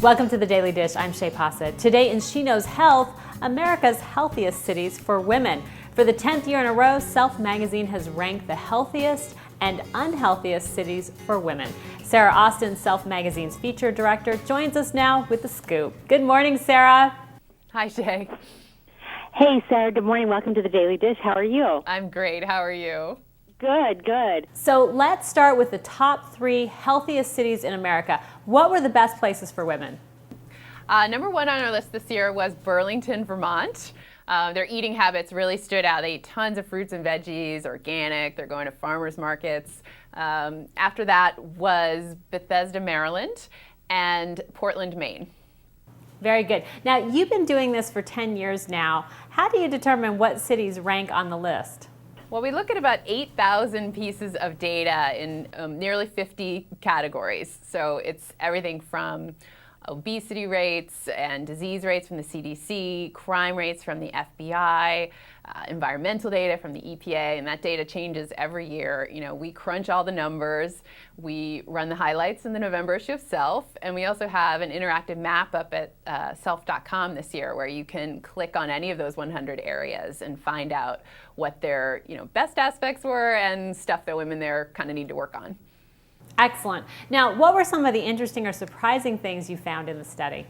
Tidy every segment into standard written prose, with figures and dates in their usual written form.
Welcome to the Daily Dish. I'm Shay Pausa. Today in She Knows Health, America's healthiest cities for women. For the 10th year in a row, Self magazine has ranked the healthiest and unhealthiest cities for women. Sarah Austin, Self magazine's feature director, joins us now with the scoop. Good morning, Sarah. Hi, Shay. Hey, Sarah. Good morning. Welcome to the Daily Dish. How are you? I'm great. How are you? Good, good. So let's start with the top 3 healthiest cities in America. What were the best places for women? Number 1 on our list this year was Burlington, Vermont. Their eating habits really stood out. They eat tons of fruits and veggies, organic. They're going to farmers markets. After that was Bethesda, Maryland, and Portland, Maine. Very good. Now, you've been doing this for 10 years now. How do you determine what cities rank on the list? Well, we look at about 8,000 pieces of data in nearly 50 categories. So it's everything from obesity rates and disease rates from the CDC, crime rates from the FBI, environmental data from the EPA, and that data changes every year. You know, we crunch all the numbers, we run the highlights in the November issue of Self, and we also have an interactive map up at self.com this year where you can click on any of those 100 areas and find out what their best aspects were and stuff that women there kind of need to work on. Excellent. Now, what were some of the interesting or surprising things you found in the study?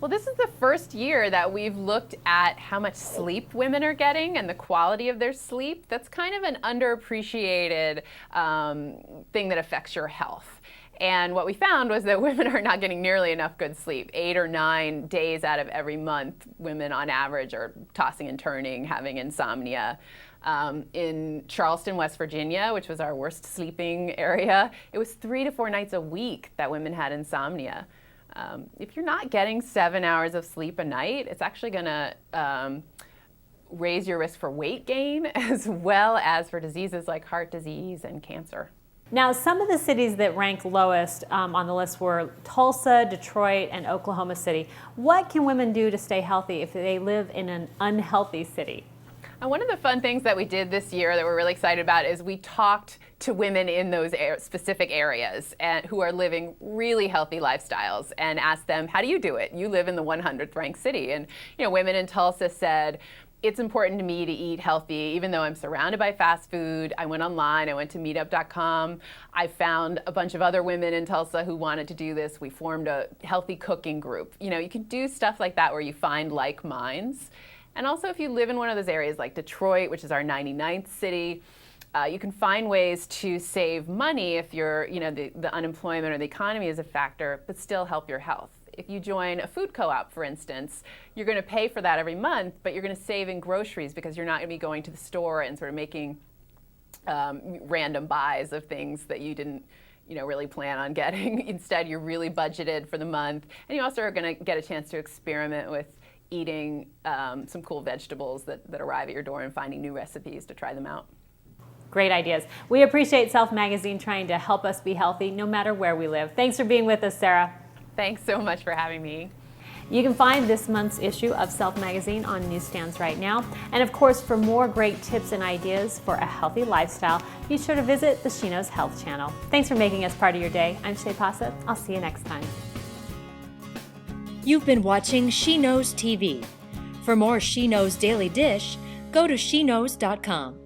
Well, this is the first year that we've looked at how much sleep women are getting and the quality of their sleep. That's kind of an underappreciated thing that affects your health. And what we found was that women are not getting nearly enough good sleep. 8 or 9 days out of every month, women on average are tossing and turning, having insomnia. In Charleston, West Virginia, which was our worst sleeping area, it was 3 to 4 nights a week that women had insomnia. If you're not getting 7 hours of sleep a night, it's actually going to raise your risk for weight gain as well as for diseases like heart disease and cancer. Now, some of the cities that rank lowest on the list were Tulsa, Detroit, and Oklahoma City. What can women do to stay healthy if they live in an unhealthy city? And one of the fun things that we did this year that we're really excited about is we talked to women in those specific areas and who are living really healthy lifestyles and asked them, how do you do it? You live in the 100th ranked city. And women in Tulsa said, it's important to me to eat healthy, even though I'm surrounded by fast food. I went online, I went to meetup.com. I found a bunch of other women in Tulsa who wanted to do this. We formed a healthy cooking group. You can do stuff like that where you find like minds. And also if you live in one of those areas like Detroit, which is our 99th city, you can find ways to save money if you're, the unemployment or the economy is a factor, but still help your health. If you join a food co-op, for instance, you're going to pay for that every month, but you're going to save in groceries because you're not going to be going to the store and sort of making random buys of things that you didn't really plan on getting. Instead, you're really budgeted for the month, and you also are going to get a chance to experiment with eating some cool vegetables that arrive at your door and finding new recipes to try them out. Great ideas. We appreciate Self Magazine trying to help us be healthy no matter where we live. Thanks for being with us, Sarah. Thanks so much for having me. You can find this month's issue of Self Magazine on newsstands right now. And of course, for more great tips and ideas for a healthy lifestyle, be sure to visit the She Knows Health channel. Thanks for making us part of your day. I'm Shay Pausa. I'll see you next time. You've been watching She Knows TV. For more She Knows Daily Dish, go to sheknows.com.